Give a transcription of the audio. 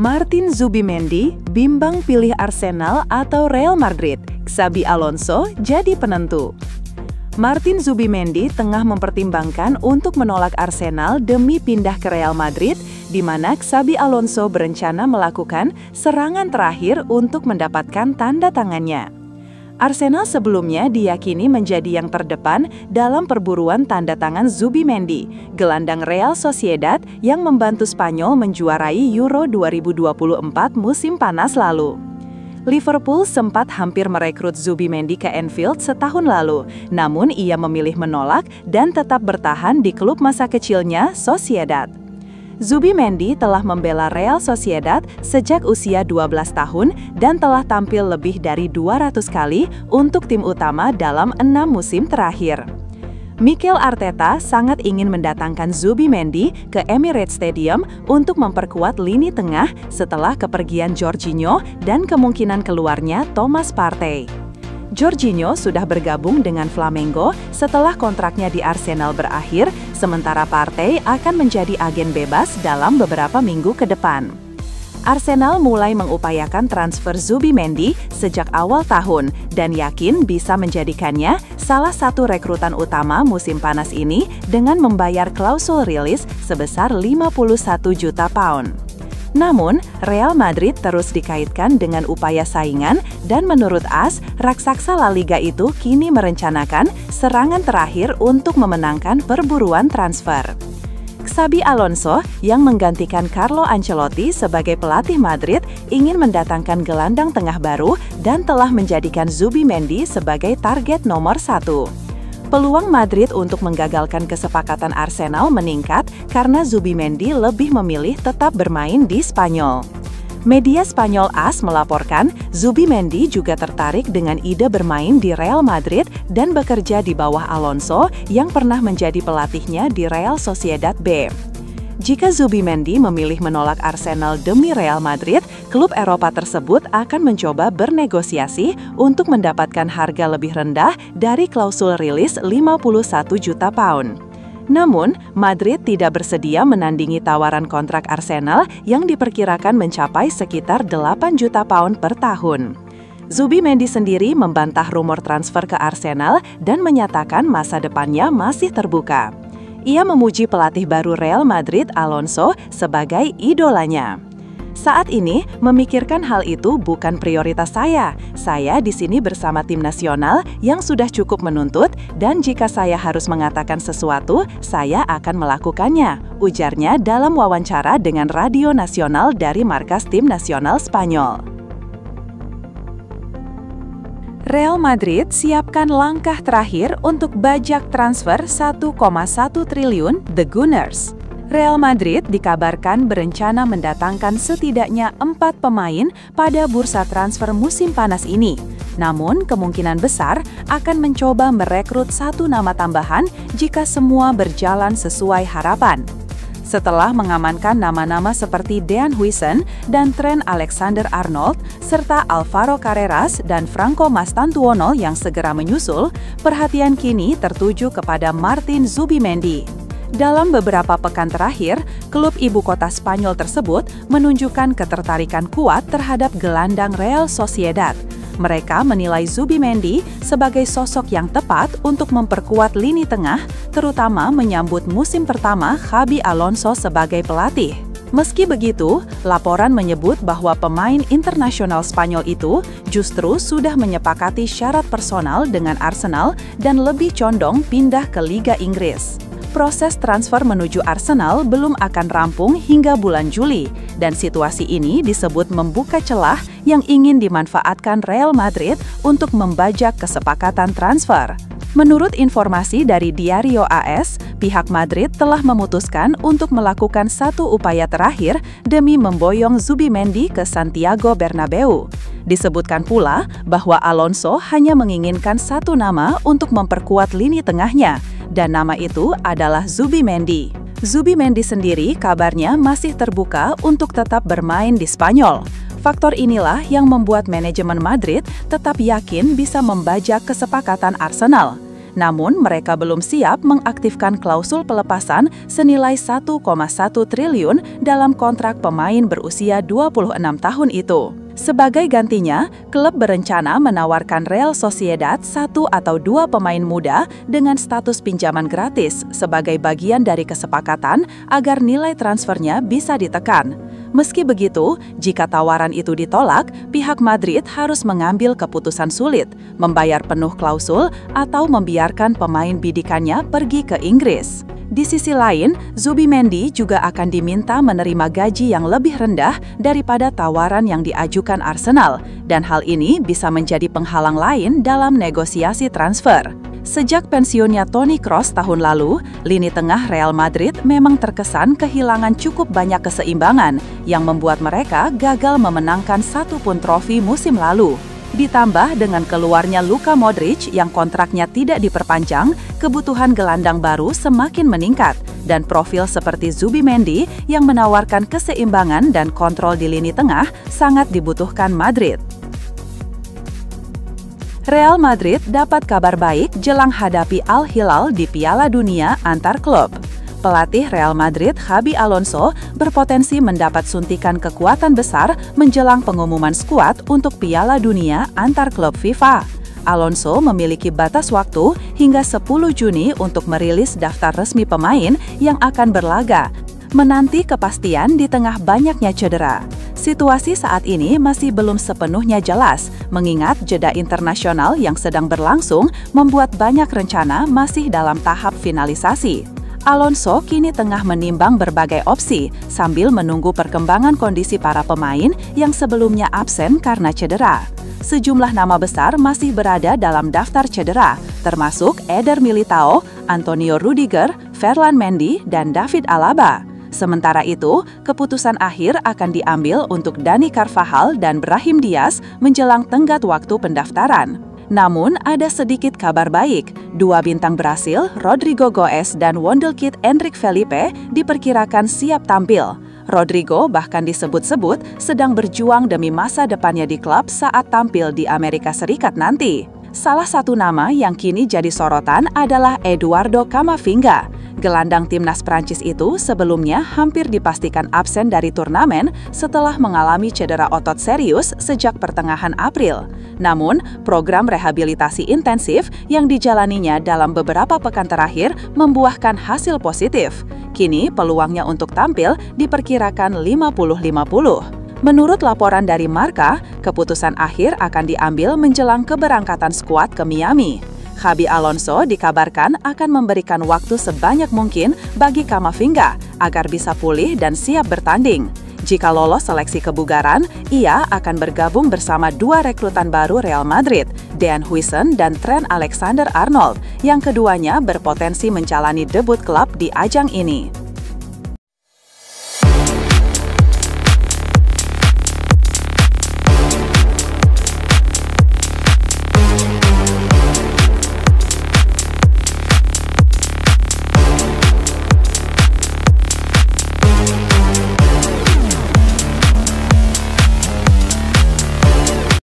Martin Zubimendi bimbang pilih Arsenal atau Real Madrid, Xabi Alonso jadi penentu. Martin Zubimendi tengah mempertimbangkan untuk menolak Arsenal demi pindah ke Real Madrid, di mana Xabi Alonso berencana melakukan serangan terakhir untuk mendapatkan tanda tangannya. Arsenal sebelumnya diyakini menjadi yang terdepan dalam perburuan tanda tangan Zubimendi, gelandang Real Sociedad yang membantu Spanyol menjuarai Euro 2024 musim panas lalu. Liverpool sempat hampir merekrut Zubimendi ke Anfield setahun lalu, namun ia memilih menolak dan tetap bertahan di klub masa kecilnya, Sociedad. Zubimendi telah membela Real Sociedad sejak usia 12 tahun dan telah tampil lebih dari 200 kali untuk tim utama dalam 6 musim terakhir. Mikel Arteta sangat ingin mendatangkan Zubimendi ke Emirates Stadium untuk memperkuat lini tengah setelah kepergian Jorginho dan kemungkinan keluarnya Thomas Partey. Jorginho sudah bergabung dengan Flamengo setelah kontraknya di Arsenal berakhir, sementara Partey akan menjadi agen bebas dalam beberapa minggu ke depan. Arsenal mulai mengupayakan transfer Zubimendi sejak awal tahun dan yakin bisa menjadikannya salah satu rekrutan utama musim panas ini dengan membayar klausul rilis sebesar 51 juta pound. Namun, Real Madrid terus dikaitkan dengan upaya saingan dan menurut AS, raksasa La Liga itu kini merencanakan serangan terakhir untuk memenangkan perburuan transfer. Xabi Alonso yang menggantikan Carlo Ancelotti sebagai pelatih Madrid ingin mendatangkan gelandang tengah baru dan telah menjadikan Zubimendi sebagai target nomor 1. Peluang Madrid untuk menggagalkan kesepakatan Arsenal meningkat karena Zubimendi lebih memilih tetap bermain di Spanyol. Media Spanyol AS melaporkan Zubimendi juga tertarik dengan ide bermain di Real Madrid dan bekerja di bawah Alonso yang pernah menjadi pelatihnya di Real Sociedad B. Jika Zubimendi memilih menolak Arsenal demi Real Madrid, klub Eropa tersebut akan mencoba bernegosiasi untuk mendapatkan harga lebih rendah dari klausul rilis 51 juta pound. Namun, Madrid tidak bersedia menandingi tawaran kontrak Arsenal yang diperkirakan mencapai sekitar 8 juta pound per tahun. Zubimendi sendiri membantah rumor transfer ke Arsenal dan menyatakan masa depannya masih terbuka. Ia memuji pelatih baru Real Madrid, Alonso, sebagai idolanya. Saat ini, memikirkan hal itu bukan prioritas saya. Saya di sini bersama tim nasional yang sudah cukup menuntut dan jika saya harus mengatakan sesuatu, saya akan melakukannya, ujarnya dalam wawancara dengan radio nasional dari markas tim nasional Spanyol. Real Madrid siapkan langkah terakhir untuk bajak transfer 1,1 triliun The Gunners. Real Madrid dikabarkan berencana mendatangkan setidaknya 4 pemain pada bursa transfer musim panas ini. Namun, kemungkinan besar akan mencoba merekrut 1 nama tambahan jika semua berjalan sesuai harapan. Setelah mengamankan nama-nama seperti Dean Huijsen dan Trent Alexander-Arnold, serta Alvaro Carreras dan Franco Mastantuono yang segera menyusul, perhatian kini tertuju kepada Martin Zubimendi. Dalam beberapa pekan terakhir, klub ibu kota Spanyol tersebut menunjukkan ketertarikan kuat terhadap gelandang Real Sociedad. Mereka menilai Zubimendi sebagai sosok yang tepat untuk memperkuat lini tengah, terutama menyambut musim pertama Xabi Alonso sebagai pelatih. Meski begitu, laporan menyebut bahwa pemain internasional Spanyol itu justru sudah menyepakati syarat personal dengan Arsenal dan lebih condong pindah ke Liga Inggris. Proses transfer menuju Arsenal belum akan rampung hingga bulan Juli, dan situasi ini disebut membuka celah yang ingin dimanfaatkan Real Madrid untuk membajak kesepakatan transfer. Menurut informasi dari Diario AS, pihak Madrid telah memutuskan untuk melakukan satu upaya terakhir demi memboyong Zubimendi ke Santiago Bernabeu. Disebutkan pula bahwa Alonso hanya menginginkan 1 nama untuk memperkuat lini tengahnya, dan nama itu adalah Zubimendi. Zubimendi sendiri kabarnya masih terbuka untuk tetap bermain di Spanyol. Faktor inilah yang membuat manajemen Madrid tetap yakin bisa membajak kesepakatan Arsenal. Namun, mereka belum siap mengaktifkan klausul pelepasan senilai 1,1 triliun dalam kontrak pemain berusia 26 tahun itu. Sebagai gantinya, klub berencana menawarkan Real Sociedad 1 atau 2 pemain muda dengan status pinjaman gratis sebagai bagian dari kesepakatan agar nilai transfernya bisa ditekan. Meski begitu, jika tawaran itu ditolak, pihak Madrid harus mengambil keputusan sulit, membayar penuh klausul atau membiarkan pemain bidikannya pergi ke Inggris. Di sisi lain, Zubimendi juga akan diminta menerima gaji yang lebih rendah daripada tawaran yang diajukan Arsenal, dan hal ini bisa menjadi penghalang lain dalam negosiasi transfer. Sejak pensiunnya Toni Kroos tahun lalu, lini tengah Real Madrid memang terkesan kehilangan cukup banyak keseimbangan yang membuat mereka gagal memenangkan satu pun trofi musim lalu. Ditambah dengan keluarnya Luka Modric yang kontraknya tidak diperpanjang, kebutuhan gelandang baru semakin meningkat, dan profil seperti Zubimendi yang menawarkan keseimbangan dan kontrol di lini tengah sangat dibutuhkan Madrid. Real Madrid dapat kabar baik jelang hadapi Al Hilal di Piala Dunia antar klub. Pelatih Real Madrid, Xabi Alonso, berpotensi mendapat suntikan kekuatan besar menjelang pengumuman skuad untuk Piala Dunia antar klub FIFA. Alonso memiliki batas waktu hingga 10 Juni untuk merilis daftar resmi pemain yang akan berlaga, menanti kepastian di tengah banyaknya cedera. Situasi saat ini masih belum sepenuhnya jelas, mengingat jeda internasional yang sedang berlangsung membuat banyak rencana masih dalam tahap finalisasi. Alonso kini tengah menimbang berbagai opsi sambil menunggu perkembangan kondisi para pemain yang sebelumnya absen karena cedera. Sejumlah nama besar masih berada dalam daftar cedera, termasuk Eder Militao, Antonio Rudiger, Ferland Mendy, dan David Alaba. Sementara itu, keputusan akhir akan diambil untuk Dani Carvajal dan Brahim Diaz menjelang tenggat waktu pendaftaran. Namun, ada sedikit kabar baik. Dua bintang Brasil, Rodrigo Goes dan wonderkid Enrique Felipe, diperkirakan siap tampil. Rodrigo bahkan disebut-sebut sedang berjuang demi masa depannya di klub saat tampil di Amerika Serikat nanti. Salah satu nama yang kini jadi sorotan adalah Eduardo Camavinga. Gelandang timnas Prancis itu sebelumnya hampir dipastikan absen dari turnamen setelah mengalami cedera otot serius sejak pertengahan April. Namun, program rehabilitasi intensif yang dijalaninya dalam beberapa pekan terakhir membuahkan hasil positif. Kini, peluangnya untuk tampil diperkirakan 50-50. Menurut laporan dari Marca, keputusan akhir akan diambil menjelang keberangkatan skuad ke Miami. Xabi Alonso dikabarkan akan memberikan waktu sebanyak mungkin bagi Camavinga agar bisa pulih dan siap bertanding. Jika lolos seleksi kebugaran, ia akan bergabung bersama dua rekrutan baru Real Madrid, Dean Huijsen dan Trent Alexander-Arnold, yang keduanya berpotensi menjalani debut klub di ajang ini.